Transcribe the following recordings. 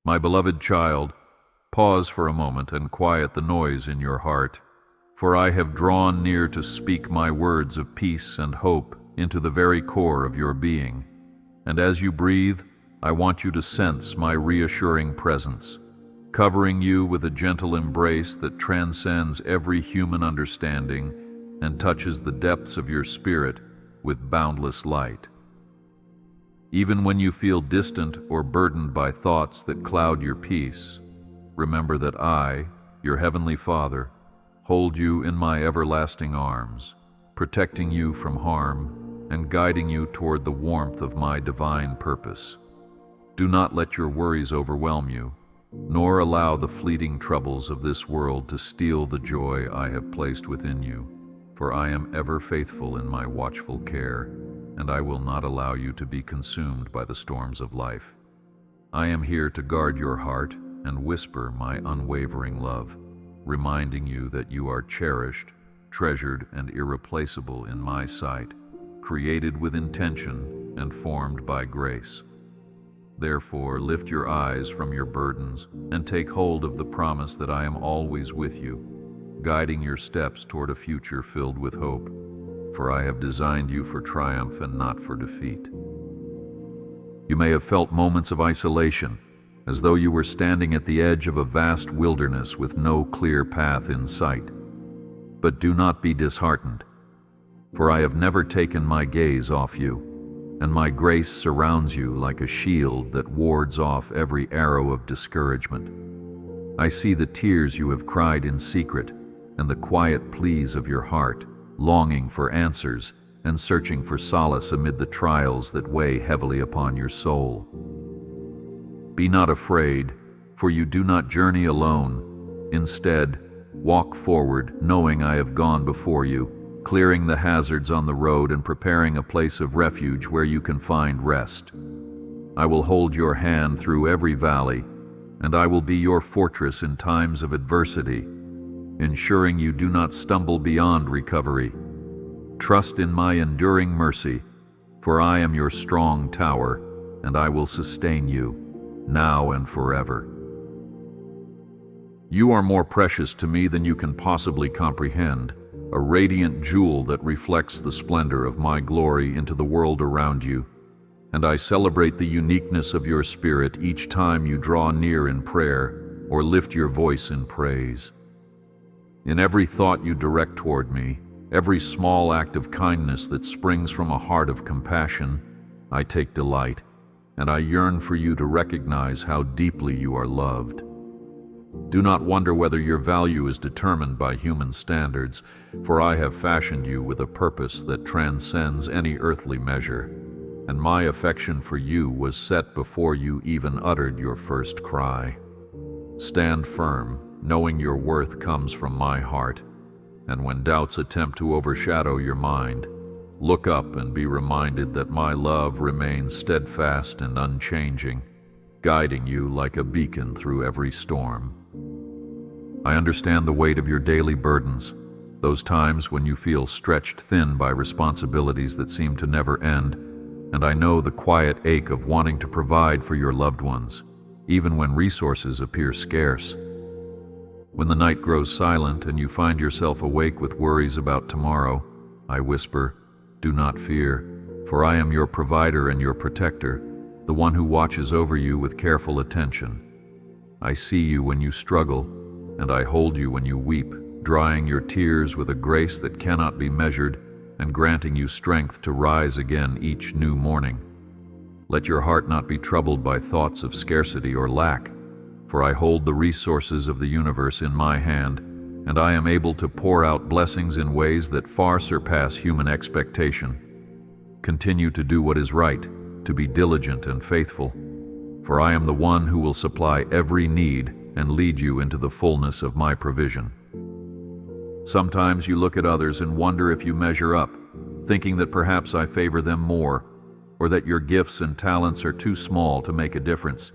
My beloved child, pause for a moment and quiet the noise in your heart, for I have drawn near to speak my words of peace and hope into the very core of your being. And as you breathe, I want you to sense my reassuring presence, covering you with a gentle embrace that transcends every human understanding and touches the depths of your spirit with boundless light. Even when you feel distant or burdened by thoughts that cloud your peace, remember that I, your Heavenly Father, hold you in my everlasting arms, protecting you from harm and guiding you toward the warmth of my divine purpose. Do not let your worries overwhelm you, nor allow the fleeting troubles of this world to steal the joy I have placed within you, for I am ever faithful in my watchful care, and I will not allow you to be consumed by the storms of life. I am here to guard your heart and whisper my unwavering love, reminding you that you are cherished, treasured, and irreplaceable in my sight, created with intention and formed by grace. Therefore, lift your eyes from your burdens and take hold of the promise that I am always with you, guiding your steps toward a future filled with hope, for I have designed you for triumph and not for defeat. You may have felt moments of isolation, as though you were standing at the edge of a vast wilderness with no clear path in sight. But do not be disheartened, for I have never taken my gaze off you, and my grace surrounds you like a shield that wards off every arrow of discouragement. I see the tears you have cried in secret and the quiet pleas of your heart, longing for answers and searching for solace amid the trials that weigh heavily upon your soul. Be not afraid, for you do not journey alone. Instead, walk forward, knowing I have gone before you, clearing the hazards on the road and preparing a place of refuge where you can find rest. I will hold your hand through every valley, and I will be your fortress in times of adversity, ensuring you do not stumble beyond recovery. Trust in my enduring mercy, for I am your strong tower, and I will sustain you, now and forever. You are more precious to me than you can possibly comprehend, a radiant jewel that reflects the splendor of my glory into the world around you, and I celebrate the uniqueness of your spirit each time you draw near in prayer or lift your voice in praise. In every thought you direct toward me, every small act of kindness that springs from a heart of compassion, I take delight, and I yearn for you to recognize how deeply you are loved. Do not wonder whether your value is determined by human standards, for I have fashioned you with a purpose that transcends any earthly measure, and my affection for you was set before you even uttered your first cry. Stand firm, knowing your worth comes from my heart, and when doubts attempt to overshadow your mind, look up and be reminded that my love remains steadfast and unchanging, guiding you like a beacon through every storm. I understand the weight of your daily burdens, those times when you feel stretched thin by responsibilities that seem to never end, and I know the quiet ache of wanting to provide for your loved ones, even when resources appear scarce. When the night grows silent and you find yourself awake with worries about tomorrow, I whisper, "Do not fear, for I am your provider and your protector, the one who watches over you with careful attention. I see you when you struggle, and I hold you when you weep, drying your tears with a grace that cannot be measured and granting you strength to rise again each new morning. Let your heart not be troubled by thoughts of scarcity or lack, for I hold the resources of the universe in my hand, and I am able to pour out blessings in ways that far surpass human expectation. Continue to do what is right, to be diligent and faithful, for I am the one who will supply every need and lead you into the fullness of my provision." Sometimes you look at others and wonder if you measure up, thinking that perhaps I favor them more, or that your gifts and talents are too small to make a difference.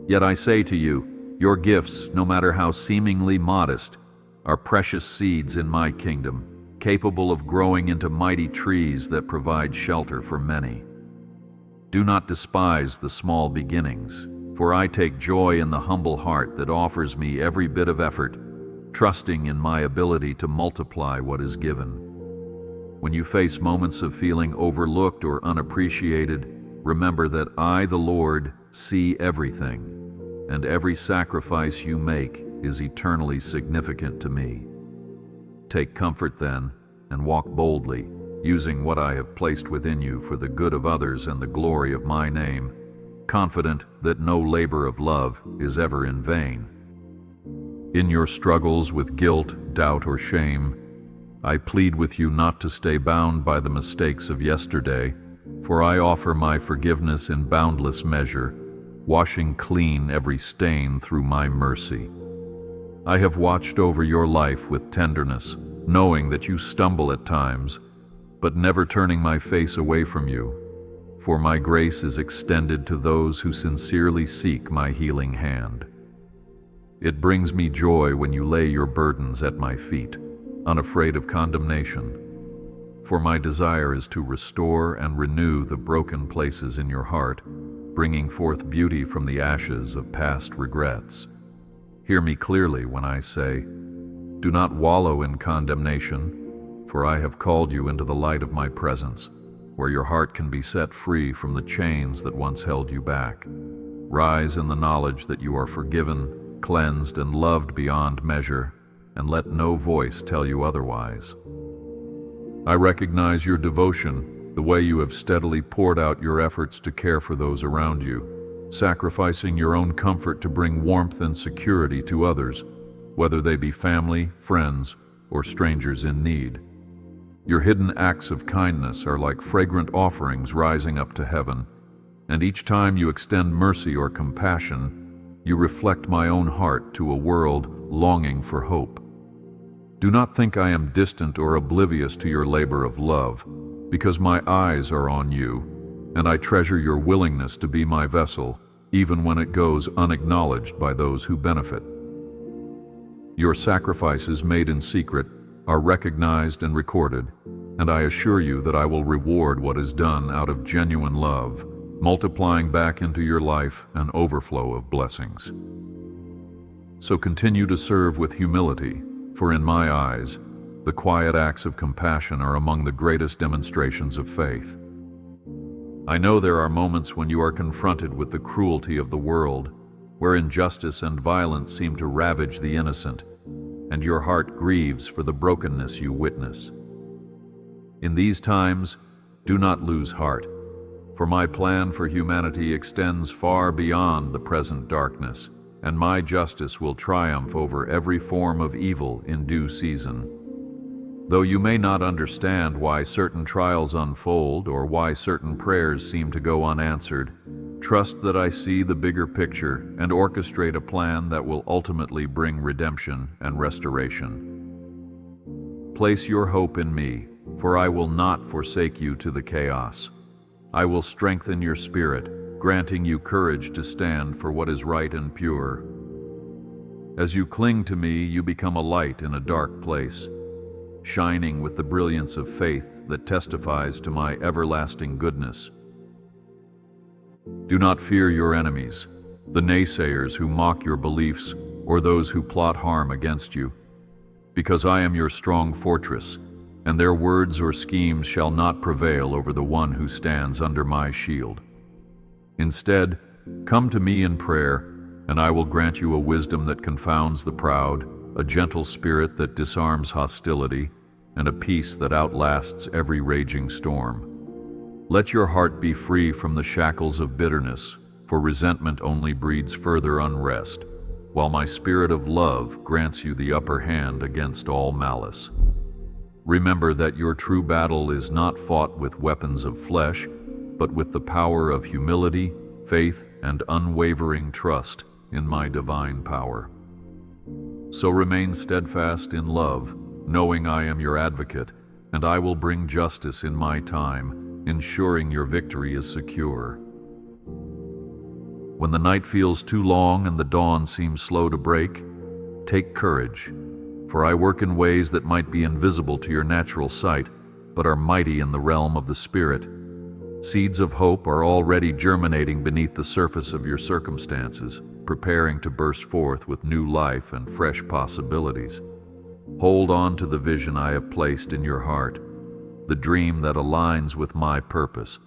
Yet I say to you, your gifts, no matter how seemingly modest, are precious seeds in my kingdom, capable of growing into mighty trees that provide shelter for many. Do not despise the small beginnings, For I take joy in the humble heart that offers me every bit of effort, trusting in my ability to multiply what is given. When you face moments of feeling overlooked or unappreciated, remember that I, the Lord, see everything, and every sacrifice you make is eternally significant to me. Take comfort then, and walk boldly, using what I have placed within you for the good of others and the glory of my name, confident that no labor of love is ever in vain. In your struggles with guilt, doubt, or shame, I plead with you not to stay bound by the mistakes of yesterday, for I offer my forgiveness in boundless measure, washing clean every stain through my mercy. I have watched over your life with tenderness, knowing that you stumble at times, but never turning my face away from you, for my grace is extended to those who sincerely seek my healing hand. It brings me joy when you lay your burdens at my feet, unafraid of condemnation, for my desire is to restore and renew the broken places in your heart, bringing forth beauty from the ashes of past regrets. Hear me clearly when I say, do not wallow in condemnation, for I have called you into the light of my presence, where your heart can be set free from the chains that once held you back. Rise in the knowledge that you are forgiven, cleansed, and loved beyond measure, and let no voice tell you otherwise. I recognize your devotion, the way you have steadily poured out your efforts to care for those around you, sacrificing your own comfort to bring warmth and security to others, whether they be family, friends, or strangers in need. Your hidden acts of kindness are like fragrant offerings rising up to heaven, and each time you extend mercy or compassion, you reflect my own heart to a world longing for hope. Do not think I am distant or oblivious to your labor of love, because my eyes are on you, and I treasure your willingness to be my vessel, even when it goes unacknowledged by those who benefit. Your sacrifices made in secret are recognized and recorded, and I assure you that I will reward what is done out of genuine love, multiplying back into your life an overflow of blessings. So continue to serve with humility, for in my eyes, the quiet acts of compassion are among the greatest demonstrations of faith. I know there are moments when you are confronted with the cruelty of the world, where injustice and violence seem to ravage the innocent, and your heart grieves for the brokenness you witness. In these times, do not lose heart, for my plan for humanity extends far beyond the present darkness, and my justice will triumph over every form of evil in due season. Though you may not understand why certain trials unfold or why certain prayers seem to go unanswered, trust that I see the bigger picture and orchestrate a plan that will ultimately bring redemption and restoration. Place your hope in me, for I will not forsake you to the chaos. I will strengthen your spirit, granting you courage to stand for what is right and pure. As you cling to me, you become a light in a dark place, shining with the brilliance of faith that testifies to my everlasting goodness. Do not fear your enemies, the naysayers who mock your beliefs or those who plot harm against you, because I am your strong fortress, and their words or schemes shall not prevail over the one who stands under my shield. Instead, come to me in prayer, and I will grant you a wisdom that confounds the proud, a gentle spirit that disarms hostility, and a peace that outlasts every raging storm. Let your heart be free from the shackles of bitterness, for resentment only breeds further unrest, while my spirit of love grants you the upper hand against all malice. Remember that your true battle is not fought with weapons of flesh, but with the power of humility, faith, and unwavering trust in my divine power. So remain steadfast in love, knowing I am your advocate, and I will bring justice in my time, ensuring your victory is secure. When the night feels too long and the dawn seems slow to break, take courage, for I work in ways that might be invisible to your natural sight, but are mighty in the realm of the Spirit. Seeds of hope are already germinating beneath the surface of your circumstances, preparing to burst forth with new life and fresh possibilities. Hold on to the vision I have placed in your heart, the dream that aligns with my purpose,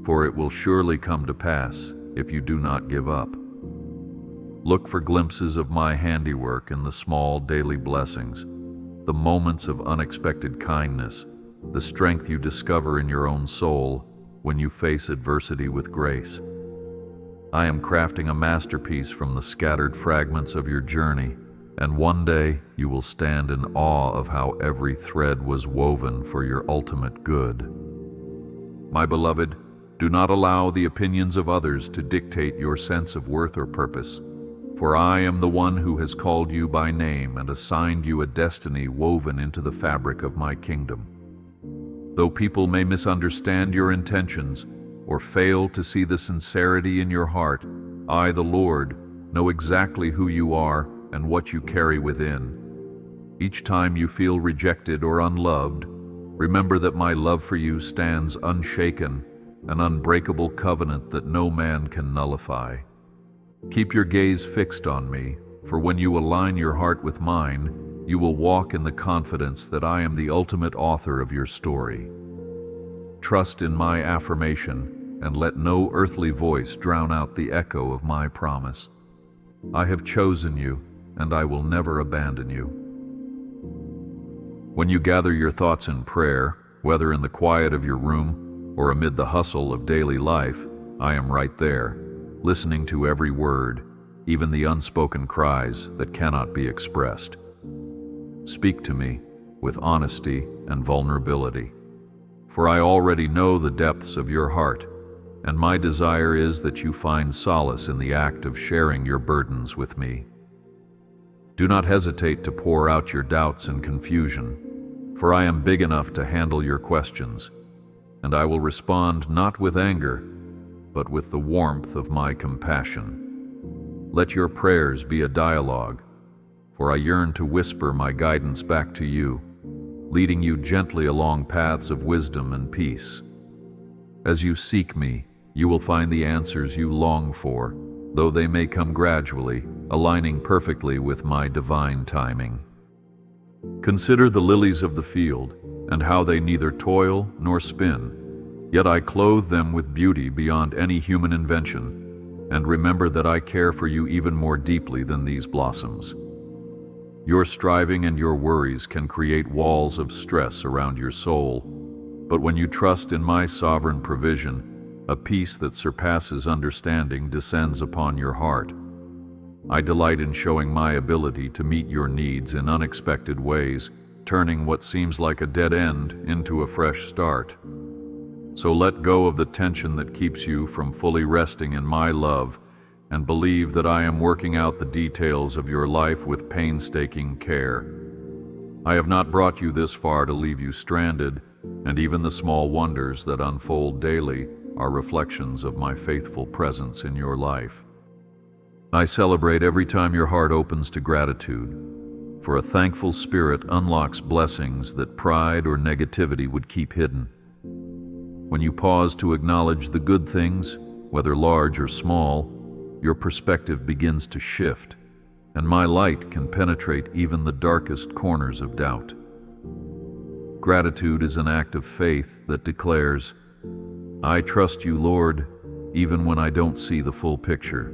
for it will surely come to pass if you do not give up. Look for glimpses of my handiwork in the small daily blessings, the moments of unexpected kindness, the strength you discover in your own soul when you face adversity with grace. I am crafting a masterpiece from the scattered fragments of your journey, and one day you will stand in awe of how every thread was woven for your ultimate good. My beloved, do not allow the opinions of others to dictate your sense of worth or purpose, for I am the one who has called you by name and assigned you a destiny woven into the fabric of my kingdom. Though people may misunderstand your intentions or fail to see the sincerity in your heart, I, the Lord, know exactly who you are and what you carry within. Each time you feel rejected or unloved, remember that my love for you stands unshaken, an unbreakable covenant that no man can nullify. Keep your gaze fixed on me, for when you align your heart with mine, you will walk in the confidence that I am the ultimate author of your story. Trust in my affirmation, and let no earthly voice drown out the echo of my promise. I have chosen you, and I will never abandon you. When you gather your thoughts in prayer, whether in the quiet of your room or amid the hustle of daily life, I am right there, listening to every word, even the unspoken cries that cannot be expressed. Speak to me with honesty and vulnerability, for I already know the depths of your heart, and my desire is that you find solace in the act of sharing your burdens with me. Do not hesitate to pour out your doubts and confusion, for I am big enough to handle your questions, and I will respond not with anger, but with the warmth of my compassion. Let your prayers be a dialogue, for I yearn to whisper my guidance back to you, leading you gently along paths of wisdom and peace. As you seek me, you will find the answers you long for, though they may come gradually, aligning perfectly with my divine timing. Consider the lilies of the field, and how they neither toil nor spin, yet I clothe them with beauty beyond any human invention, and remember that I care for you even more deeply than these blossoms. Your striving and your worries can create walls of stress around your soul, but when you trust in my sovereign provision, a peace that surpasses understanding descends upon your heart. I delight in showing my ability to meet your needs in unexpected ways, turning what seems like a dead end into a fresh start. So let go of the tension that keeps you from fully resting in my love, and believe that I am working out the details of your life with painstaking care. I have not brought you this far to leave you stranded, and even the small wonders that unfold daily are reflections of my faithful presence in your life. I celebrate every time your heart opens to gratitude, for a thankful spirit unlocks blessings that pride or negativity would keep hidden. When you pause to acknowledge the good things, whether large or small, your perspective begins to shift, and my light can penetrate even the darkest corners of doubt. Gratitude is an act of faith that declares, I trust you, Lord, even when I don't see the full picture,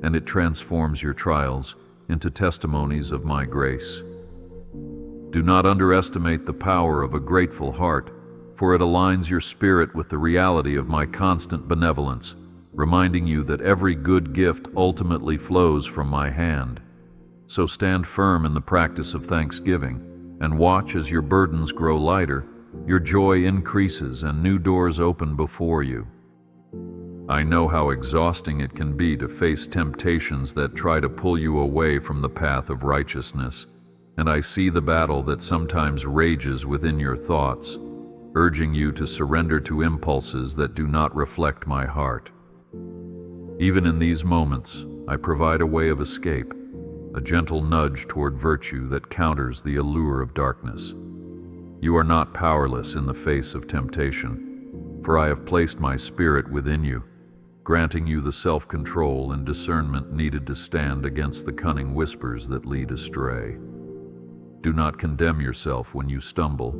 and it transforms your trials into testimonies of my grace. Do not underestimate the power of a grateful heart, for it aligns your spirit with the reality of my constant benevolence, reminding you that every good gift ultimately flows from my hand. So stand firm in the practice of thanksgiving, and watch as your burdens grow lighter, your joy increases, and new doors open before you. I know how exhausting it can be to face temptations that try to pull you away from the path of righteousness, and I see the battle that sometimes rages within your thoughts, urging you to surrender to impulses that do not reflect my heart. Even in these moments, I provide a way of escape, a gentle nudge toward virtue that counters the allure of darkness. You are not powerless in the face of temptation, For I have placed my Spirit within you, granting you the self-control and discernment needed to stand against the cunning whispers that lead astray. Do not condemn yourself when you stumble,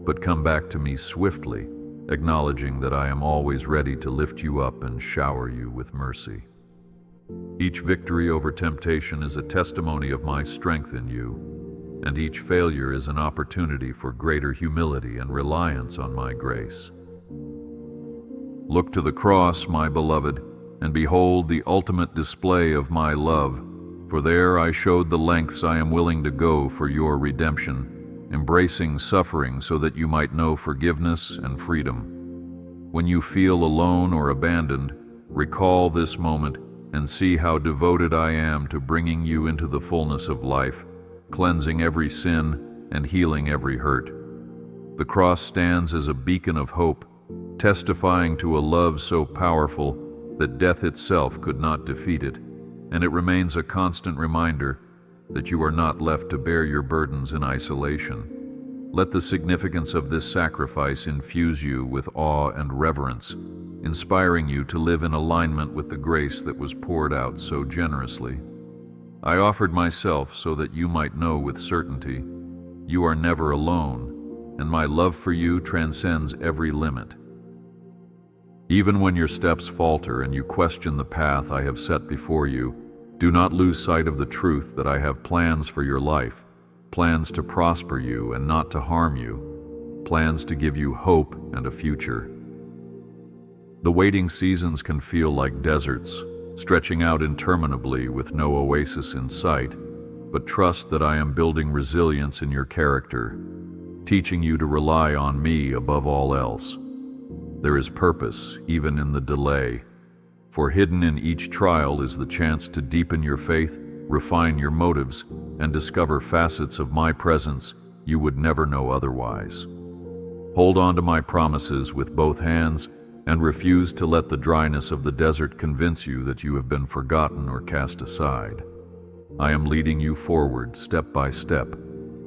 but come back to me swiftly, acknowledging that I am always ready to lift you up and shower you with mercy. Each victory over temptation is a testimony of my strength in you, and each failure is an opportunity for greater humility and reliance on my grace. Look to the cross, my beloved, and behold the ultimate display of my love, for there I showed the lengths I am willing to go for your redemption, embracing suffering so that you might know forgiveness and freedom. When you feel alone or abandoned, recall this moment and see how devoted I am to bringing you into the fullness of life, cleansing every sin and healing every hurt. The cross stands as a beacon of hope, testifying to a love so powerful that death itself could not defeat it, and it remains a constant reminder that you are not left to bear your burdens in isolation. Let the significance of this sacrifice infuse you with awe and reverence, inspiring you to live in alignment with the grace that was poured out so generously. I offered myself so that you might know with certainty you are never alone, and my love for you transcends every limit. Even when your steps falter and you question the path I have set before you, do not lose sight of the truth that I have plans for your life, plans to prosper you and not to harm you, plans to give you hope and a future. The waiting seasons can feel like deserts, stretching out interminably with no oasis in sight, but trust that I am building resilience in your character, teaching you to rely on me above all else. There is purpose even in the delay, for hidden in each trial is the chance to deepen your faith, refine your motives, and discover facets of my presence you would never know otherwise. Hold on to my promises with both hands and refuse to let the dryness of the desert convince you that you have been forgotten or cast aside. I am leading you forward step by step,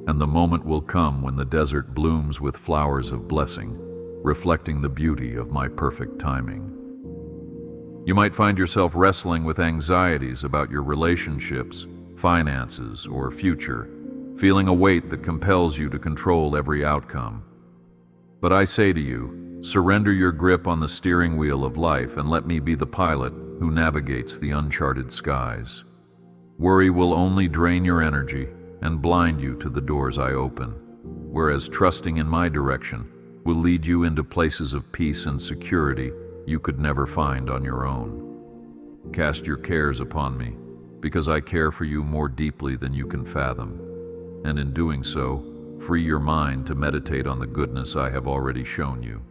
and the moment will come when the desert blooms with flowers of blessing, reflecting the beauty of my perfect timing. You might find yourself wrestling with anxieties about your relationships, finances, or future, feeling a weight that compels you to control every outcome. But I say to you, surrender your grip on the steering wheel of life and let me be the pilot who navigates the uncharted skies. Worry will only drain your energy and blind you to the doors I open, whereas trusting in my direction will lead you into places of peace and security you could never find on your own. Cast your cares upon me, because I care for you more deeply than you can fathom, and in doing so, free your mind to meditate on the goodness I have already shown you.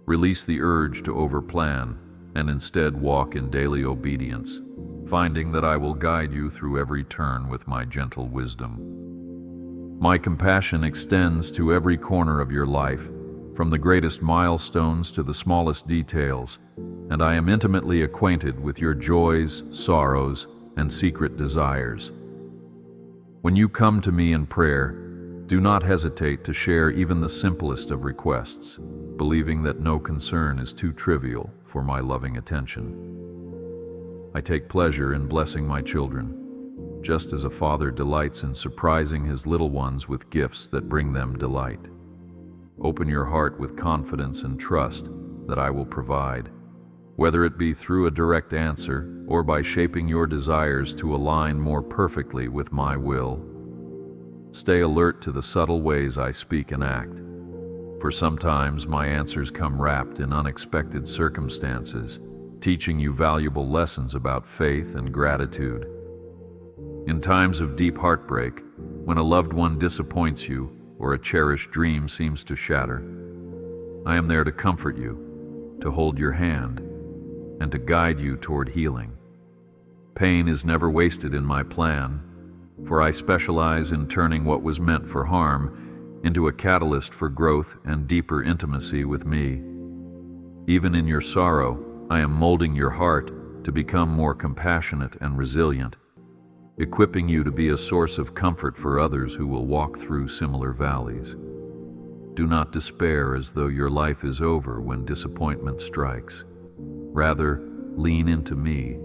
Release the urge to overplan, and instead walk in daily obedience, finding that I will guide you through every turn with my gentle wisdom. My compassion extends to every corner of your life, from the greatest milestones to the smallest details, and I am intimately acquainted with your joys, sorrows, and secret desires. When you come to me in prayer, do not hesitate to share even the simplest of requests, believing that no concern is too trivial for my loving attention. I take pleasure in blessing my children, just as a father delights in surprising his little ones with gifts that bring them delight. Open your heart with confidence and trust that I will provide, whether it be through a direct answer or by shaping your desires to align more perfectly with my will. Stay alert to the subtle ways I speak and act, for sometimes my answers come wrapped in unexpected circumstances, teaching you valuable lessons about faith and gratitude. In times of deep heartbreak, when a loved one disappoints you or a cherished dream seems to shatter, I am there to comfort you, to hold your hand, and to guide you toward healing. Pain is never wasted in my plan, for I specialize in turning what was meant for harm into a catalyst for growth and deeper intimacy with me. Even in your sorrow, I am molding your heart to become more compassionate and resilient, equipping you to be a source of comfort for others who will walk through similar valleys. Do not despair as though your life is over when disappointment strikes. Rather, lean into me,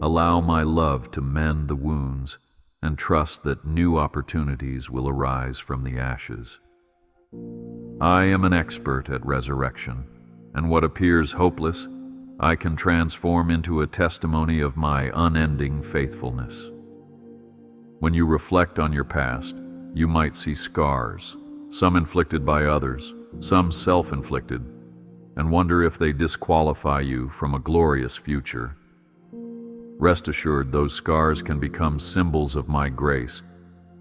allow my love to mend the wounds, and trust that new opportunities will arise from the ashes. I am an expert at resurrection, and what appears hopeless, I can transform into a testimony of my unending faithfulness. When you reflect on your past, you might see scars, some inflicted by others, some self-inflicted, and wonder if they disqualify you from a glorious future. Rest assured, those scars can become symbols of my grace,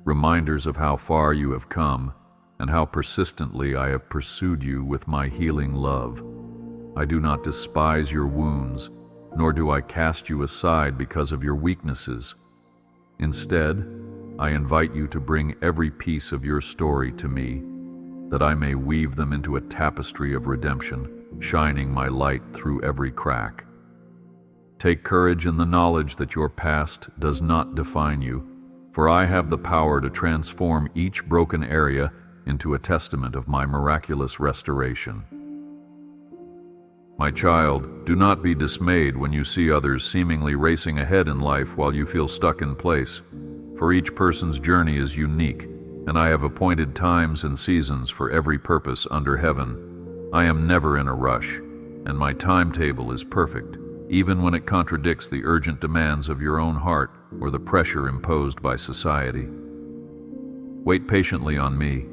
reminders of how far you have come and how persistently I have pursued you with my healing love. I do not despise your wounds, nor do I cast you aside because of your weaknesses. Instead, I invite you to bring every piece of your story to me, that I may weave them into a tapestry of redemption, shining my light through every crack. Take courage in the knowledge that your past does not define you, for I have the power to transform each broken area into a testament of my miraculous restoration. My child, do not be dismayed when you see others seemingly racing ahead in life while you feel stuck in place, for each person's journey is unique, and I have appointed times and seasons for every purpose under heaven. I am never in a rush, and my timetable is perfect, even when it contradicts the urgent demands of your own heart or the pressure imposed by society. Wait patiently on me,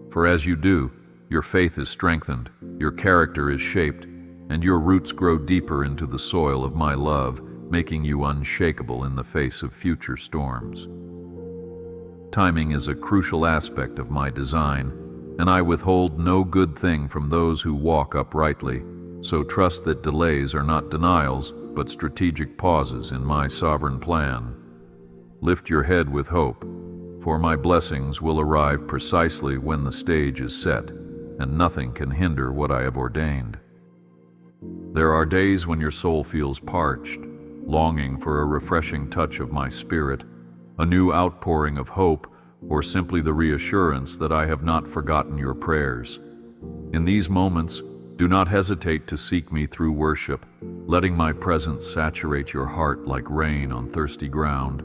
for as you do, your faith is strengthened, your character is shaped, and your roots grow deeper into the soil of my love, making you unshakable in the face of future storms. Timing is a crucial aspect of my design, and I withhold no good thing from those who walk uprightly, so trust that delays are not denials, but strategic pauses in my sovereign plan. Lift your head with hope, for my blessings will arrive precisely when the stage is set, and nothing can hinder what I have ordained. There are days when your soul feels parched, longing for a refreshing touch of my spirit, a new outpouring of hope, or simply the reassurance that I have not forgotten your prayers. In these moments, do not hesitate to seek me through worship, letting my presence saturate your heart like rain on thirsty ground.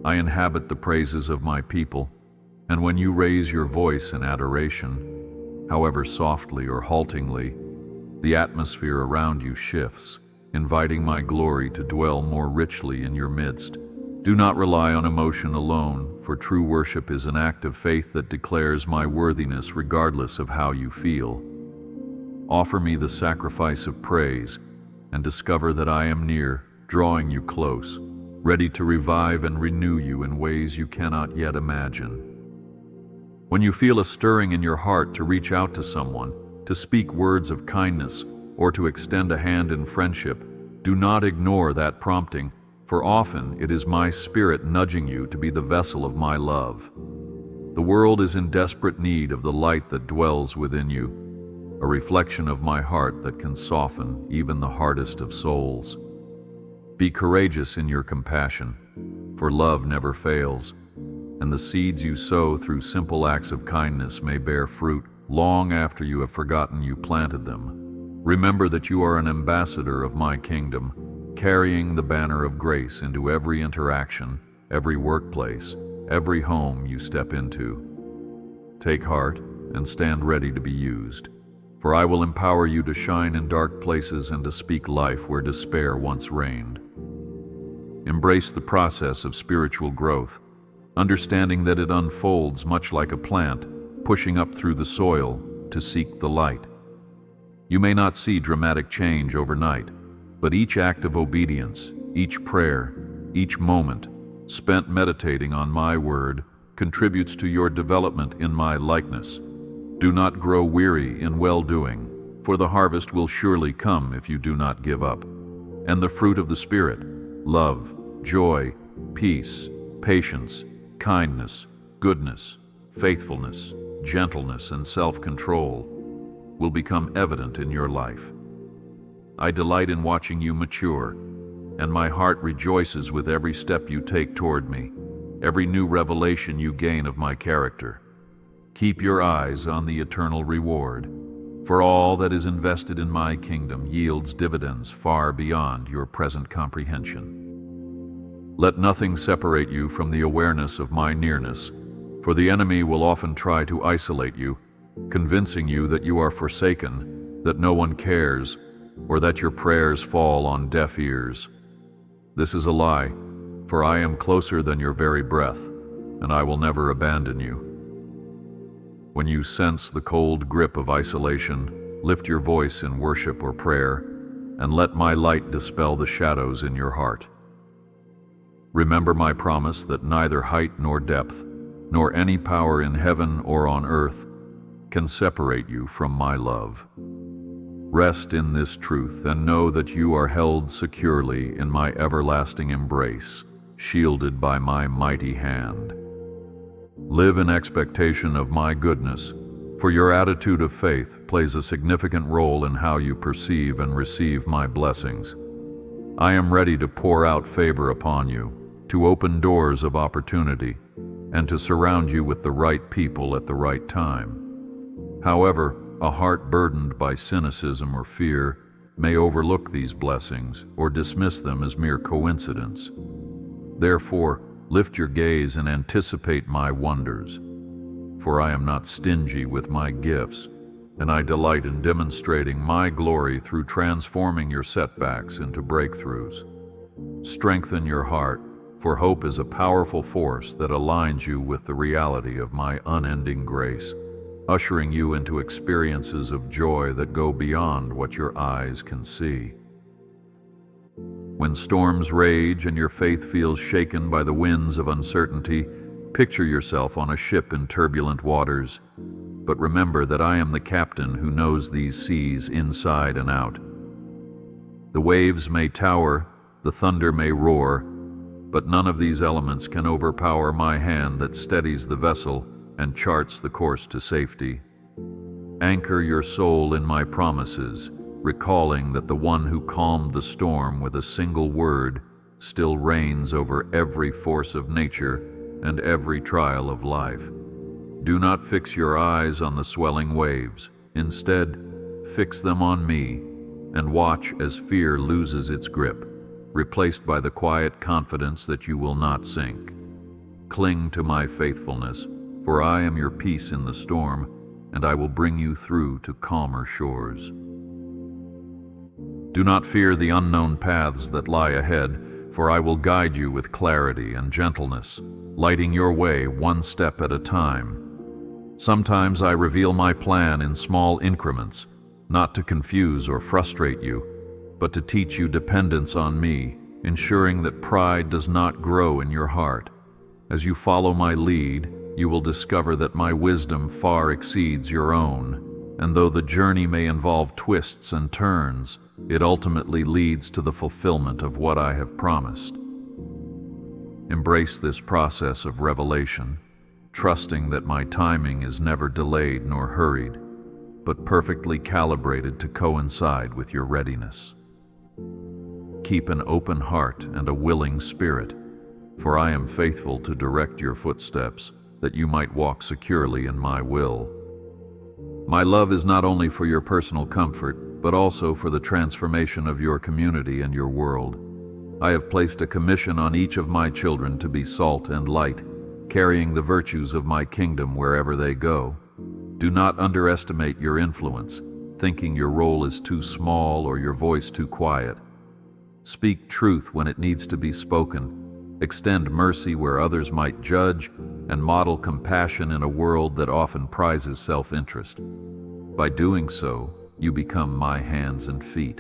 I inhabit the praises of my people, and when you raise your voice in adoration, however softly or haltingly, the atmosphere around you shifts, inviting my glory to dwell more richly in your midst. Do not rely on emotion alone, for true worship is an act of faith that declares my worthiness regardless of how you feel. Offer me the sacrifice of praise, and discover that I am near, drawing you close, ready to revive and renew you in ways you cannot yet imagine. When you feel a stirring in your heart to reach out to someone, to speak words of kindness, or to extend a hand in friendship, do not ignore that prompting, for often it is my spirit nudging you to be the vessel of my love. The world is in desperate need of the light that dwells within you, a reflection of my heart that can soften even the hardest of souls. Be courageous in your compassion, for love never fails, and the seeds you sow through simple acts of kindness may bear fruit long after you have forgotten you planted them. Remember that you are an ambassador of my kingdom, carrying the banner of grace into every interaction, every workplace, every home you step into. Take heart and stand ready to be used, for I will empower you to shine in dark places and to speak life where despair once reigned. Embrace the process of spiritual growth, understanding that it unfolds much like a plant, pushing up through the soil to seek the light. You may not see dramatic change overnight, but each act of obedience, each prayer, each moment spent meditating on my word contributes to your development in my likeness. Do not grow weary in well-doing, for the harvest will surely come if you do not give up. And the fruit of the Spirit, love, joy, peace, patience, kindness, goodness, faithfulness, gentleness, and self-control will become evident in your life. I delight in watching you mature, and my heart rejoices with every step you take toward me, every new revelation you gain of my character. Keep your eyes on the eternal reward, for all that is invested in my kingdom yields dividends far beyond your present comprehension. Let nothing separate you from the awareness of my nearness, for the enemy will often try to isolate you, convincing you that you are forsaken, that no one cares, or that your prayers fall on deaf ears. This is a lie, for I am closer than your very breath, and I will never abandon you. When you sense the cold grip of isolation, lift your voice in worship or prayer, and let my light dispel the shadows in your heart. Remember my promise that neither height nor depth, nor any power in heaven or on earth, can separate you from my love. Rest in this truth and know that you are held securely in my everlasting embrace, shielded by my mighty hand. Live in expectation of my goodness, for your attitude of faith plays a significant role in how you perceive and receive my blessings. I am ready to pour out favor upon you, to open doors of opportunity, and to surround you with the right people at the right time. However, a heart burdened by cynicism or fear may overlook these blessings or dismiss them as mere coincidence. Therefore, lift your gaze and anticipate my wonders, for I am not stingy with my gifts, and I delight in demonstrating my glory through transforming your setbacks into breakthroughs. Strengthen your heart, for hope is a powerful force that aligns you with the reality of my unending grace, ushering you into experiences of joy that go beyond what your eyes can see. When storms rage and your faith feels shaken by the winds of uncertainty, picture yourself on a ship in turbulent waters. But remember that I am the captain who knows these seas inside and out. The waves may tower, the thunder may roar, but none of these elements can overpower my hand that steadies the vessel and charts the course to safety. Anchor your soul in my promises, recalling that the one who calmed the storm with a single word still reigns over every force of nature and every trial of life. Do not fix your eyes on the swelling waves. Instead, fix them on me and watch as fear loses its grip, replaced by the quiet confidence that you will not sink. Cling to my faithfulness, for I am your peace in the storm, and I will bring you through to calmer shores. Do not fear the unknown paths that lie ahead, for I will guide you with clarity and gentleness, lighting your way one step at a time. Sometimes I reveal my plan in small increments, not to confuse or frustrate you, but to teach you dependence on me, ensuring that pride does not grow in your heart. As you follow my lead, you will discover that my wisdom far exceeds your own, and though the journey may involve twists and turns, it ultimately leads to the fulfillment of what I have promised. Embrace this process of revelation, trusting that my timing is never delayed nor hurried, but perfectly calibrated to coincide with your readiness. Keep an open heart and a willing spirit, for I am faithful to direct your footsteps, that you might walk securely in my will. My love is not only for your personal comfort, but also for the transformation of your community and your world. I have placed a commission on each of my children to be salt and light, carrying the virtues of my kingdom wherever they go. Do not underestimate your influence, thinking your role is too small or your voice too quiet. Speak truth when it needs to be spoken, extend mercy where others might judge, and model compassion in a world that often prizes self-interest. By doing so, you become my hands and feet,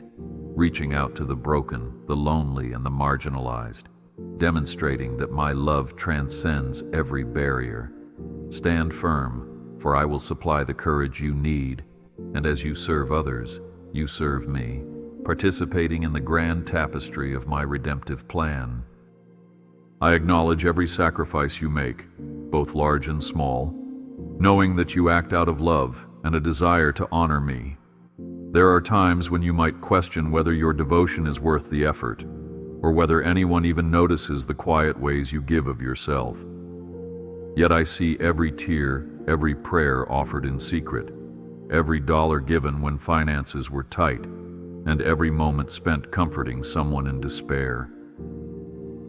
reaching out to the broken, the lonely, and the marginalized, demonstrating that my love transcends every barrier. Stand firm, for I will supply the courage you need, and as you serve others, you serve me, participating in the grand tapestry of my redemptive plan. I acknowledge every sacrifice you make, both large and small, knowing that you act out of love and a desire to honor me. There are times when you might question whether your devotion is worth the effort, or whether anyone even notices the quiet ways you give of yourself. Yet I see every tear, every prayer offered in secret, every dollar given when finances were tight, and every moment spent comforting someone in despair.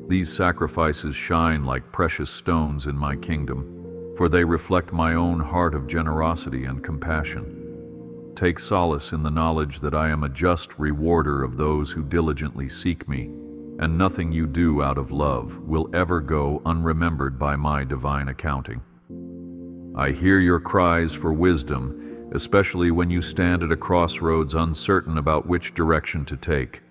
These sacrifices shine like precious stones in my kingdom, for they reflect my own heart of generosity and compassion. Take solace in the knowledge that I am a just rewarder of those who diligently seek me, and nothing you do out of love will ever go unremembered by my divine accounting. I hear your cries for wisdom, especially when you stand at a crossroads uncertain about which direction to take.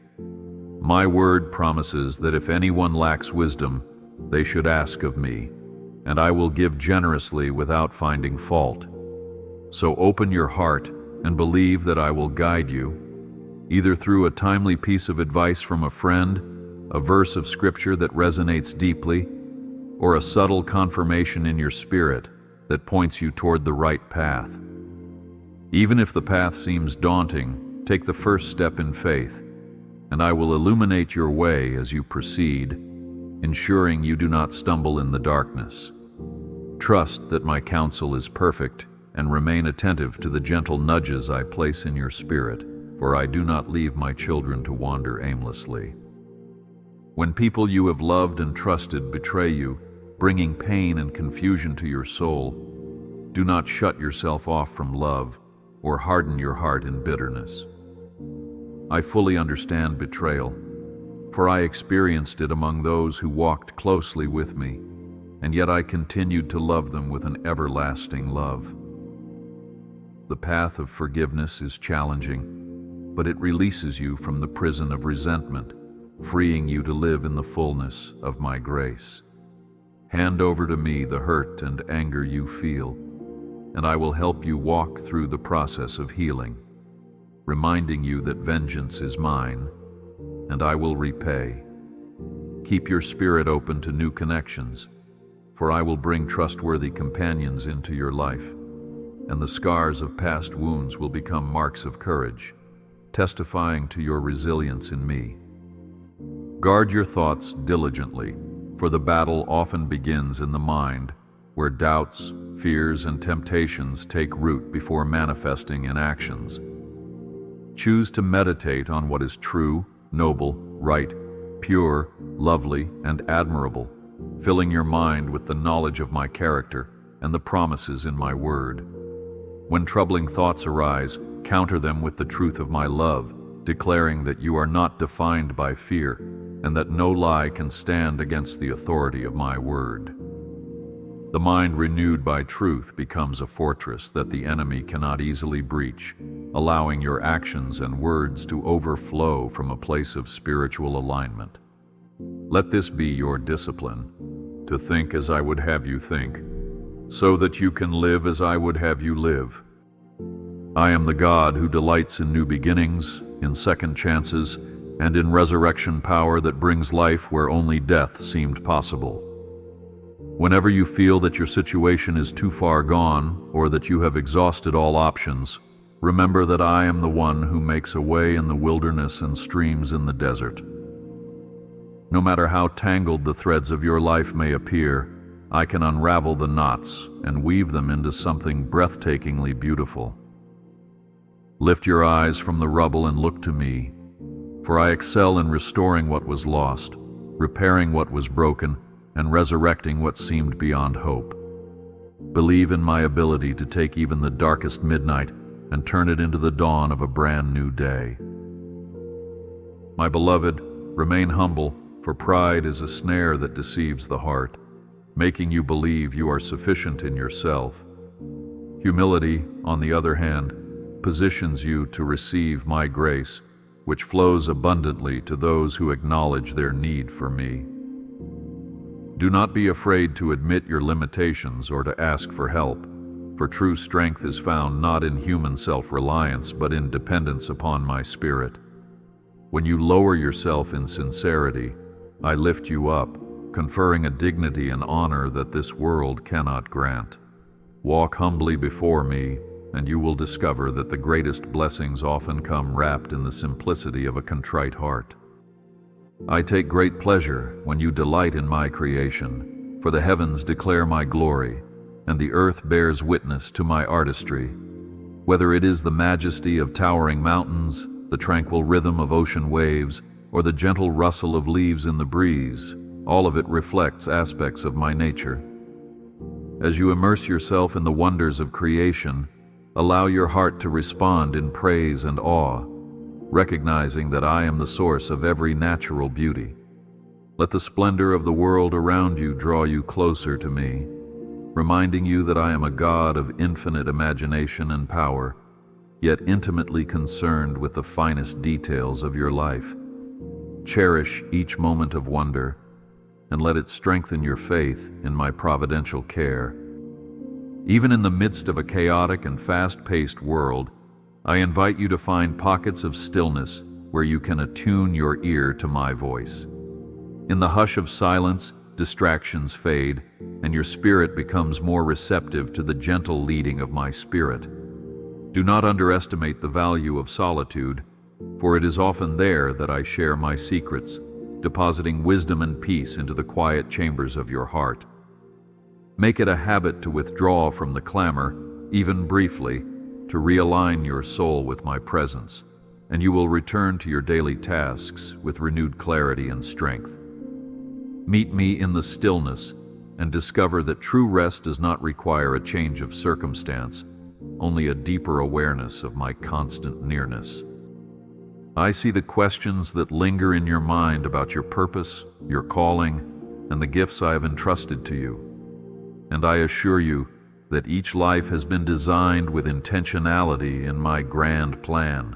My word promises that if anyone lacks wisdom, they should ask of me, and I will give generously without finding fault. So open your heart and believe that I will guide you, either through a timely piece of advice from a friend, a verse of scripture that resonates deeply, or a subtle confirmation in your spirit that points you toward the right path. Even if the path seems daunting, take the first step in faith, and I will illuminate your way as you proceed, ensuring you do not stumble in the darkness. Trust that my counsel is perfect, and remain attentive to the gentle nudges I place in your spirit, for I do not leave my children to wander aimlessly. When people you have loved and trusted betray you, bringing pain and confusion to your soul, do not shut yourself off from love or harden your heart in bitterness. I fully understand betrayal, for I experienced it among those who walked closely with me, and yet I continued to love them with an everlasting love. The path of forgiveness is challenging, but it releases you from the prison of resentment, freeing you to live in the fullness of my grace. Hand over to me the hurt and anger you feel, and I will help you walk through the process of healing, reminding you that vengeance is mine, and I will repay. Keep your spirit open to new connections, for I will bring trustworthy companions into your life, and the scars of past wounds will become marks of courage, testifying to your resilience in me. Guard your thoughts diligently, for the battle often begins in the mind, where doubts, fears, and temptations take root before manifesting in actions. Choose to meditate on what is true, noble, right, pure, lovely, and admirable, filling your mind with the knowledge of my character and the promises in my word. When troubling thoughts arise, counter them with the truth of my love, declaring that you are not defined by fear, and that no lie can stand against the authority of my word. The mind renewed by truth becomes a fortress that the enemy cannot easily breach, allowing your actions and words to overflow from a place of spiritual alignment. Let this be your discipline, to think as I would have you think, so that you can live as I would have you live. I am the God who delights in new beginnings, in second chances, and in resurrection power that brings life where only death seemed possible. Whenever you feel that your situation is too far gone, or that you have exhausted all options, remember that I am the one who makes a way in the wilderness and streams in the desert. No matter how tangled the threads of your life may appear, I can unravel the knots and weave them into something breathtakingly beautiful. Lift your eyes from the rubble and look to me, for I excel in restoring what was lost, repairing what was broken, and resurrecting what seemed beyond hope. Believe in my ability to take even the darkest midnight and turn it into the dawn of a brand new day. My beloved, remain humble, for pride is a snare that deceives the heart, making you believe you are sufficient in yourself. Humility, on the other hand, positions you to receive my grace, which flows abundantly to those who acknowledge their need for me. Do not be afraid to admit your limitations or to ask for help, for true strength is found not in human self-reliance but in dependence upon my Spirit. When you lower yourself in sincerity, I lift you up, conferring a dignity and honor that this world cannot grant. Walk humbly before me, and you will discover that the greatest blessings often come wrapped in the simplicity of a contrite heart. I take great pleasure when you delight in my creation, for the heavens declare my glory, and the earth bears witness to my artistry. Whether it is the majesty of towering mountains, the tranquil rhythm of ocean waves, or the gentle rustle of leaves in the breeze, all of it reflects aspects of my nature. As you immerse yourself in the wonders of creation, allow your heart to respond in praise and awe, recognizing that I am the source of every natural beauty. Let the splendor of the world around you draw you closer to me, reminding you that I am a God of infinite imagination and power, yet intimately concerned with the finest details of your life. Cherish each moment of wonder, and let it strengthen your faith in my providential care. Even in the midst of a chaotic and fast-paced world, I invite you to find pockets of stillness where you can attune your ear to my voice. In the hush of silence, distractions fade, and your spirit becomes more receptive to the gentle leading of my spirit. Do not underestimate the value of solitude, for it is often there that I share my secrets, depositing wisdom and peace into the quiet chambers of your heart. Make it a habit to withdraw from the clamor, even briefly, to realign your soul with my presence, and you will return to your daily tasks with renewed clarity and strength. Meet me in the stillness and discover that true rest does not require a change of circumstance, only a deeper awareness of my constant nearness. I see the questions that linger in your mind about your purpose, your calling, and the gifts I have entrusted to you. And I assure you that each life has been designed with intentionality in my grand plan.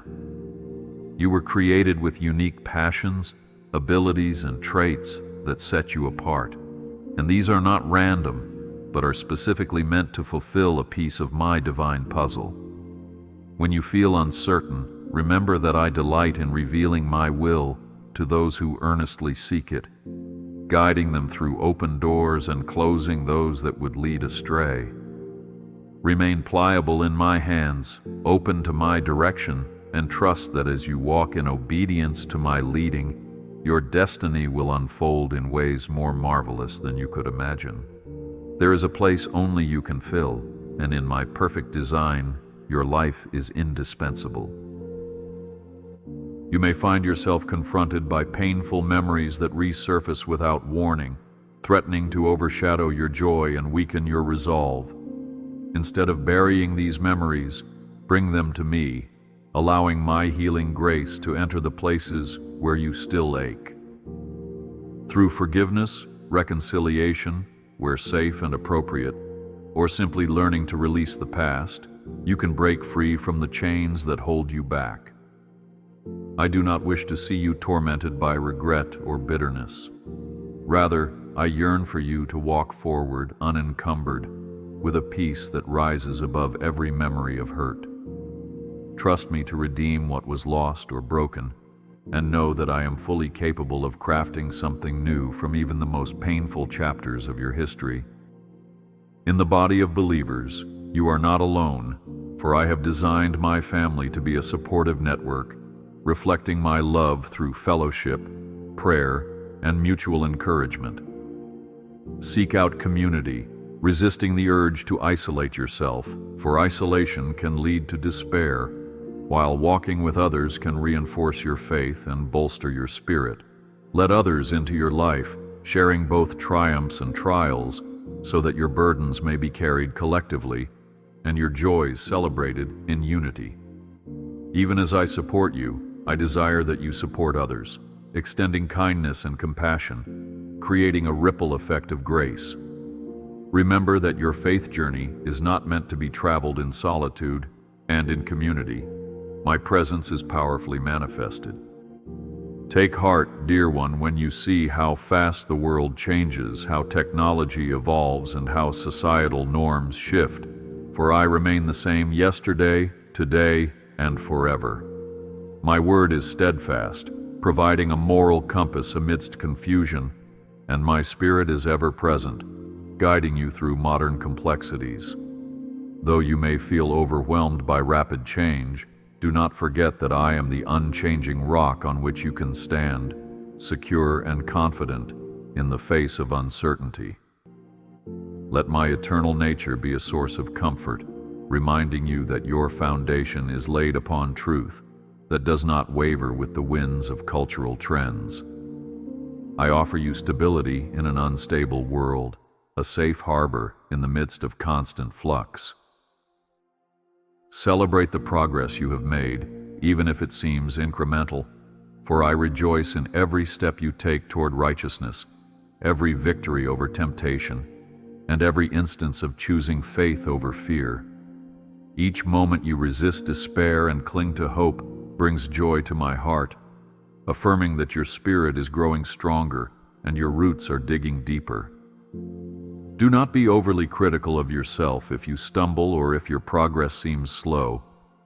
You were created with unique passions, abilities, and traits that set you apart. And these are not random, but are specifically meant to fulfill a piece of my divine puzzle. When you feel uncertain, remember that I delight in revealing my will to those who earnestly seek it, guiding them through open doors and closing those that would lead astray. Remain pliable in my hands, open to my direction, and trust that as you walk in obedience to my leading, your destiny will unfold in ways more marvelous than you could imagine. There is a place only you can fill, and in my perfect design, your life is indispensable. You may find yourself confronted by painful memories that resurface without warning, threatening to overshadow your joy and weaken your resolve. Instead of burying these memories, bring them to me, allowing my healing grace to enter the places where you still ache. Through forgiveness, reconciliation, where safe and appropriate, or simply learning to release the past, you can break free from the chains that hold you back. I do not wish to see you tormented by regret or bitterness. Rather, I yearn for you to walk forward unencumbered, with a peace that rises above every memory of hurt. Trust me to redeem what was lost or broken, and know that I am fully capable of crafting something new from even the most painful chapters of your history. In the body of believers, you are not alone, for I have designed my family to be a supportive network, reflecting my love through fellowship, prayer, and mutual encouragement. Seek out community, resisting the urge to isolate yourself, for isolation can lead to despair, while walking with others can reinforce your faith and bolster your spirit. Let others into your life, sharing both triumphs and trials, so that your burdens may be carried collectively and your joys celebrated in unity. Even as I support you, I desire that you support others, extending kindness and compassion, creating a ripple effect of grace. Remember that your faith journey is not meant to be traveled in solitude and in community. My presence is powerfully manifested. Take heart, dear one, when you see how fast the world changes, how technology evolves, and how societal norms shift. For I remain the same yesterday, today, and forever. My word is steadfast, providing a moral compass amidst confusion, and my spirit is ever present, guiding you through modern complexities. Though you may feel overwhelmed by rapid change, do not forget that I am the unchanging rock on which you can stand, secure and confident in the face of uncertainty. Let my eternal nature be a source of comfort, reminding you that your foundation is laid upon truth that does not waver with the winds of cultural trends. I offer you stability in an unstable world, a safe harbor in the midst of constant flux. Celebrate the progress you have made, even if it seems incremental, for I rejoice in every step you take toward righteousness, every victory over temptation, and every instance of choosing faith over fear. Each moment you resist despair and cling to hope brings joy to my heart, affirming that your spirit is growing stronger and your roots are digging deeper. Do not be overly critical of yourself if you stumble or if your progress seems slow,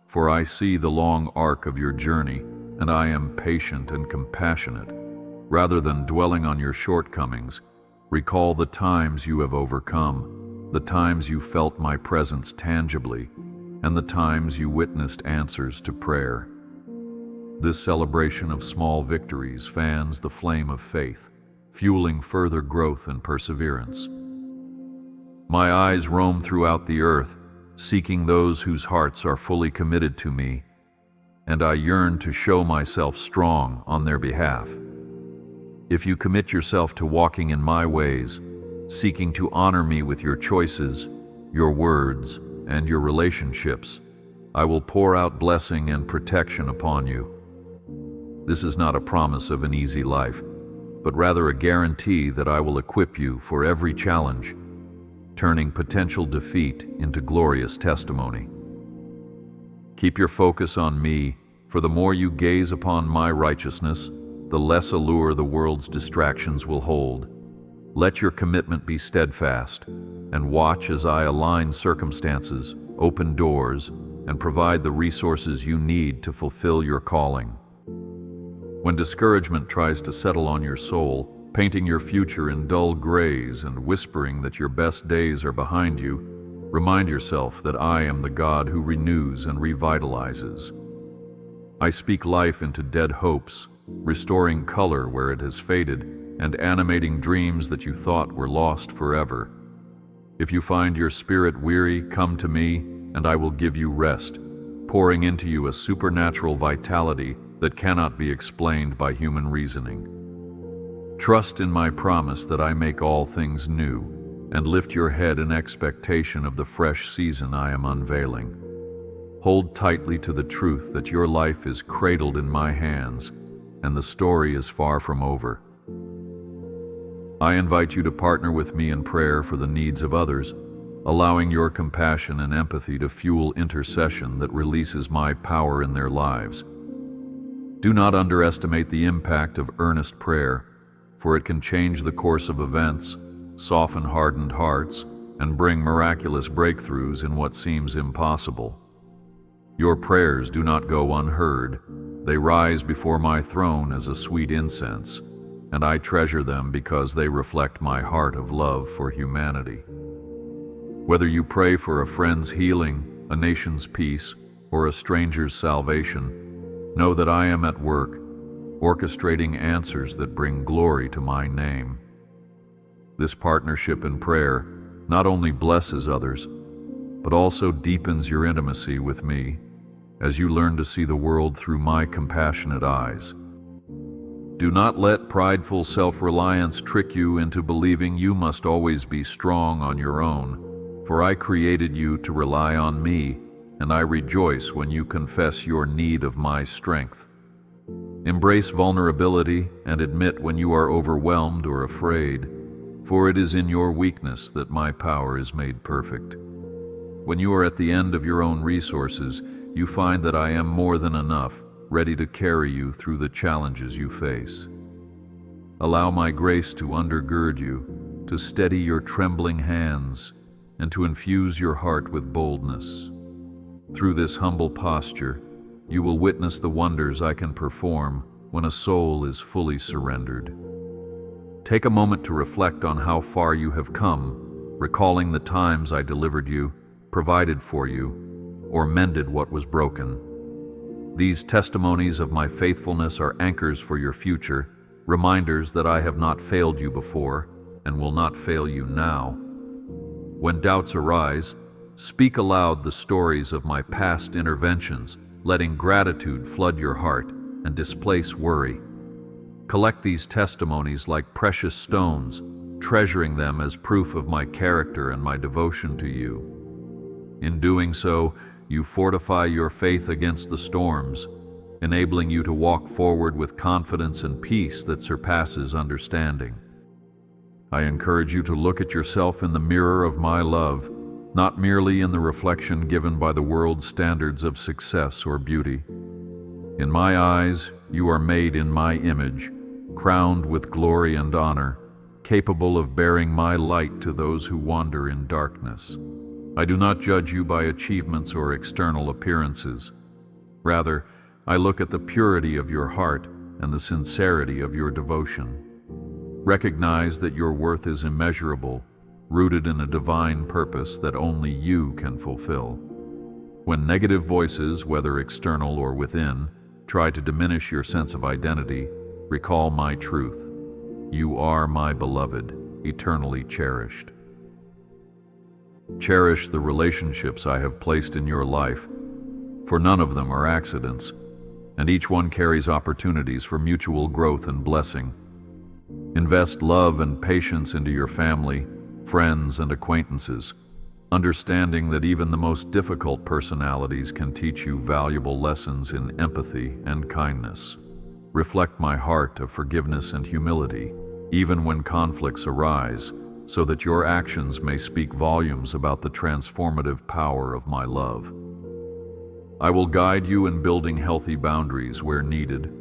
for I see the long arc of your journey, and I am patient and compassionate. Rather than dwelling on your shortcomings, recall the times you have overcome, the times you felt my presence tangibly, and the times you witnessed answers to prayer. This celebration of small victories fans the flame of faith, fueling further growth and perseverance. My eyes roam throughout the earth, seeking those whose hearts are fully committed to me, and I yearn to show myself strong on their behalf. If you commit yourself to walking in my ways, seeking to honor me with your choices, your words, and your relationships, I will pour out blessing and protection upon you. This is not a promise of an easy life, but rather a guarantee that I will equip you for every challenge, turning potential defeat into glorious testimony. Keep your focus on me, for the more you gaze upon my righteousness, the less allure the world's distractions will hold. Let your commitment be steadfast, and watch as I align circumstances, open doors, and provide the resources you need to fulfill your calling. When discouragement tries to settle on your soul, painting your future in dull grays and whispering that your best days are behind you, remind yourself that I am the God who renews and revitalizes. I speak life into dead hopes, restoring color where it has faded, and animating dreams that you thought were lost forever. If you find your spirit weary, come to me, and I will give you rest, pouring into you a supernatural vitality that cannot be explained by human reasoning. Trust in my promise that I make all things new, and lift your head in expectation of the fresh season I am unveiling. Hold tightly to the truth that your life is cradled in my hands, and the story is far from over. I invite you to partner with me in prayer for the needs of others, allowing your compassion and empathy to fuel intercession that releases my power in their lives. Do not underestimate the impact of earnest prayer, for it can change the course of events, soften hardened hearts, and bring miraculous breakthroughs in what seems impossible. Your prayers do not go unheard. They rise before my throne as a sweet incense, and I treasure them because they reflect my heart of love for humanity. Whether you pray for a friend's healing, a nation's peace, or a stranger's salvation, know that I am at work, orchestrating answers that bring glory to my name. This partnership in prayer not only blesses others, but also deepens your intimacy with me as you learn to see the world through my compassionate eyes. Do not let prideful self-reliance trick you into believing you must always be strong on your own, for I created you to rely on me, and I rejoice when you confess your need of my strength. Embrace vulnerability and admit when you are overwhelmed or afraid, for it is in your weakness that my power is made perfect. When you are at the end of your own resources, you find that I am more than enough, ready to carry you through the challenges you face. Allow my grace to undergird you, to steady your trembling hands, and to infuse your heart with boldness. Through this humble posture, you will witness the wonders I can perform when a soul is fully surrendered. Take a moment to reflect on how far you have come, recalling the times I delivered you, provided for you, or mended what was broken. These testimonies of my faithfulness are anchors for your future, reminders that I have not failed you before and will not fail you now. When doubts arise, speak aloud the stories of my past interventions, letting gratitude flood your heart and displace worry. Collect these testimonies like precious stones, treasuring them as proof of my character and my devotion to you. In doing so, you fortify your faith against the storms, enabling you to walk forward with confidence and peace that surpasses understanding. I encourage you to look at yourself in the mirror of my love, not merely in the reflection given by the world's standards of success or beauty. In my eyes, you are made in my image, crowned with glory and honor, capable of bearing my light to those who wander in darkness. I do not judge you by achievements or external appearances. Rather, I look at the purity of your heart and the sincerity of your devotion. Recognize that your worth is immeasurable, rooted in a divine purpose that only you can fulfill. When negative voices, whether external or within, try to diminish your sense of identity, recall my truth. You are my beloved, eternally cherished. Cherish the relationships I have placed in your life, for none of them are accidents, and each one carries opportunities for mutual growth and blessing. Invest love and patience into your family, friends, and acquaintances, understanding that even the most difficult personalities can teach you valuable lessons in empathy and kindness. Reflect my heart of forgiveness and humility, even when conflicts arise, so that your actions may speak volumes about the transformative power of my love. I will guide you in building healthy boundaries where needed,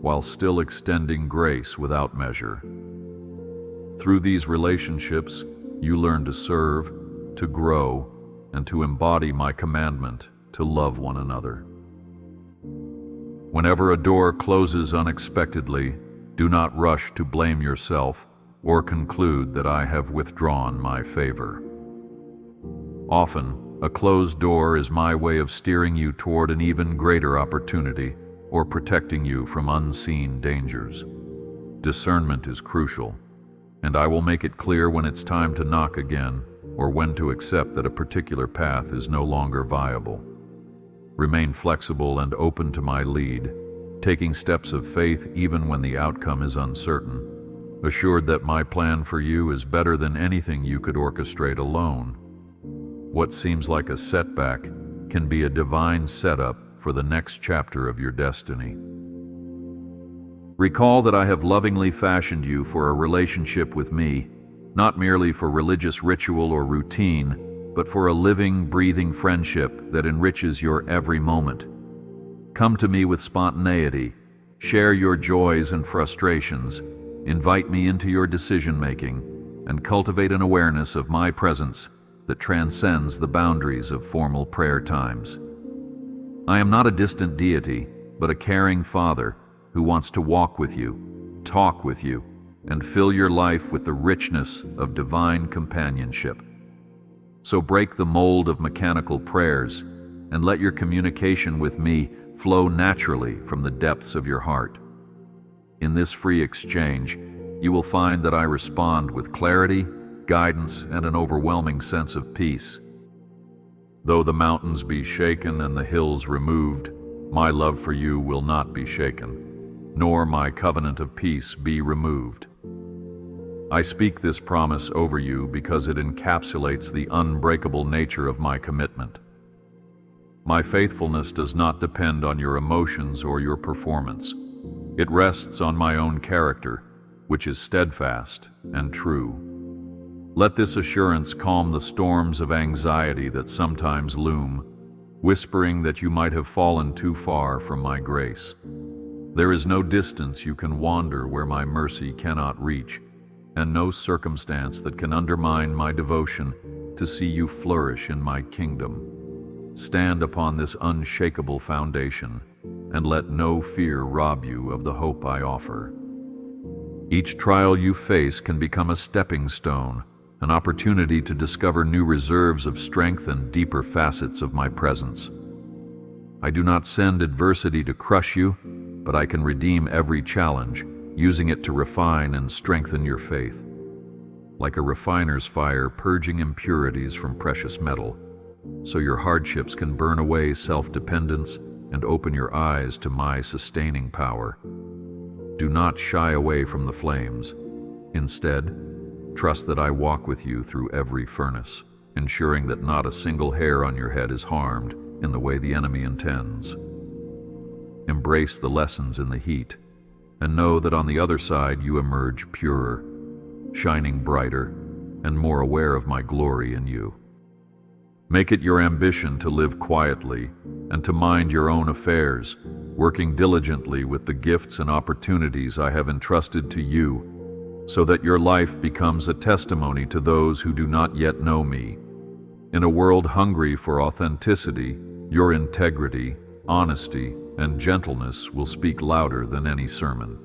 while still extending grace without measure. Through these relationships, you learn to serve, to grow, and to embody my commandment to love one another. Whenever a door closes unexpectedly, do not rush to blame yourself or conclude that I have withdrawn my favor. Often, a closed door is my way of steering you toward an even greater opportunity or protecting you from unseen dangers. Discernment is crucial, and I will make it clear when it's time to knock again or when to accept that a particular path is no longer viable. Remain flexible and open to my lead, taking steps of faith even when the outcome is uncertain, assured that my plan for you is better than anything you could orchestrate alone. What seems like a setback can be a divine setup for the next chapter of your destiny. Recall that I have lovingly fashioned you for a relationship with me, not merely for religious ritual or routine, but for a living, breathing friendship that enriches your every moment. Come to me with spontaneity, share your joys and frustrations, invite me into your decision-making, and cultivate an awareness of my presence that transcends the boundaries of formal prayer times. I am not a distant deity, but a caring Father who wants to walk with you, talk with you, and fill your life with the richness of divine companionship. So break the mold of mechanical prayers and let your communication with me flow naturally from the depths of your heart. In this free exchange, you will find that I respond with clarity, guidance, and an overwhelming sense of peace. Though the mountains be shaken and the hills removed, my love for you will not be shaken, nor my covenant of peace be removed. I speak this promise over you because it encapsulates the unbreakable nature of my commitment. My faithfulness does not depend on your emotions or your performance. It rests on my own character, which is steadfast and true. Let this assurance calm the storms of anxiety that sometimes loom, whispering that you might have fallen too far from my grace. There is no distance you can wander where my mercy cannot reach, and no circumstance that can undermine my devotion to see you flourish in my kingdom. Stand upon this unshakable foundation, and let no fear rob you of the hope I offer. Each trial you face can become a stepping stone, an opportunity to discover new reserves of strength and deeper facets of my presence. I do not send adversity to crush you, but I can redeem every challenge, using it to refine and strengthen your faith. like a refiner's fire purging impurities from precious metal, so your hardships can burn away self-dependence and open your eyes to my sustaining power. Do not shy away from the flames. Instead, trust that I walk with you through every furnace, ensuring that not a single hair on your head is harmed in the way the enemy intends. Embrace the lessons in the heat, and know that on the other side you emerge purer, shining brighter, and more aware of my glory in you. Make it your ambition to live quietly and to mind your own affairs, working diligently with the gifts and opportunities I have entrusted to you, so that your life becomes a testimony to those who do not yet know me. In a world hungry for authenticity, your integrity, honesty, and gentleness will speak louder than any sermon.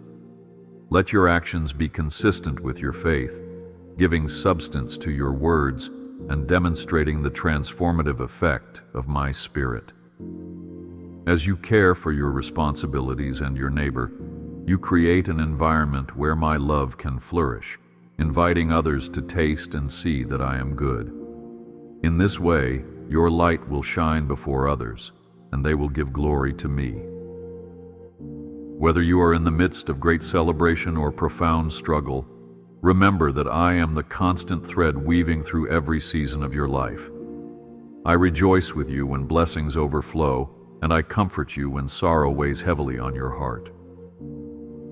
Let your actions be consistent with your faith, giving substance to your words and demonstrating the transformative effect of my Spirit. As you care for your responsibilities and your neighbor, you create an environment where my love can flourish, inviting others to taste and see that I am good. In this way, your light will shine before others, and they will give glory to me. Whether you are in the midst of great celebration or profound struggle, remember that I am the constant thread weaving through every season of your life. I rejoice with you when blessings overflow, and I comfort you when sorrow weighs heavily on your heart.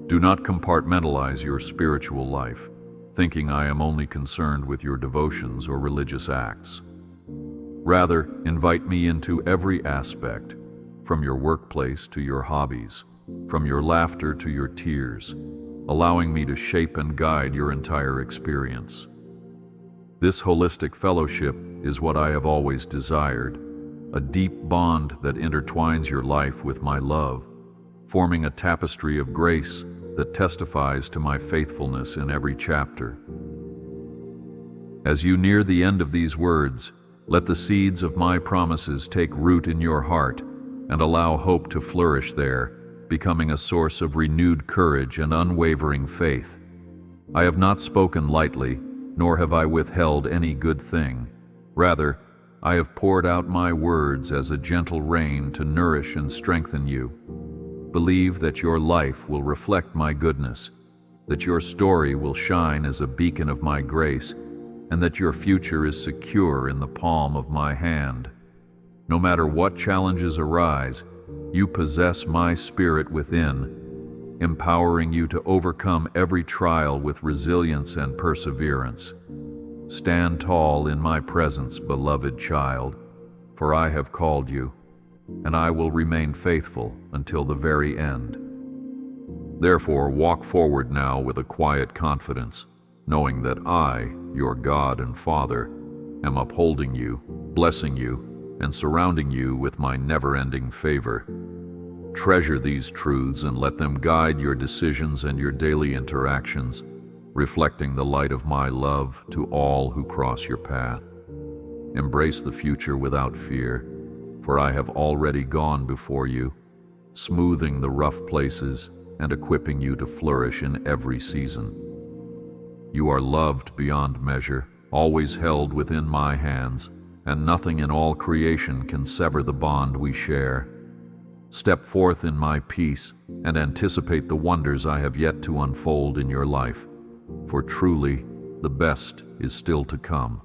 Do not compartmentalize your spiritual life, thinking I am only concerned with your devotions or religious acts. Rather, invite me into every aspect, from your workplace to your hobbies, from your laughter to your tears, allowing me to shape and guide your entire experience. This holistic fellowship is what I have always desired, a deep bond that intertwines your life with my love, forming a tapestry of grace that testifies to my faithfulness in every chapter. As you near the end of these words, let the seeds of my promises take root in your heart and allow hope to flourish there, becoming a source of renewed courage and unwavering faith. I have not spoken lightly, nor have I withheld any good thing. Rather, I have poured out my words as a gentle rain to nourish and strengthen you. Believe that your life will reflect my goodness, that your story will shine as a beacon of my grace, and that your future is secure in the palm of my hand. No matter what challenges arise, you possess my Spirit within, empowering you to overcome every trial with resilience and perseverance. Stand tall in my presence, beloved child, for I have called you, and I will remain faithful until the very end. Therefore, walk forward now with a quiet confidence, knowing that I, your God and Father, am upholding you, blessing you, and surrounding you with my never-ending favor. Treasure these truths and let them guide your decisions and your daily interactions, reflecting the light of my love to all who cross your path. Embrace the future without fear, for I have already gone before you, smoothing the rough places and equipping you to flourish in every season. You are loved beyond measure, always held within my hands, and nothing in all creation can sever the bond we share. Step forth in my peace and anticipate the wonders I have yet to unfold in your life, for truly the best is still to come.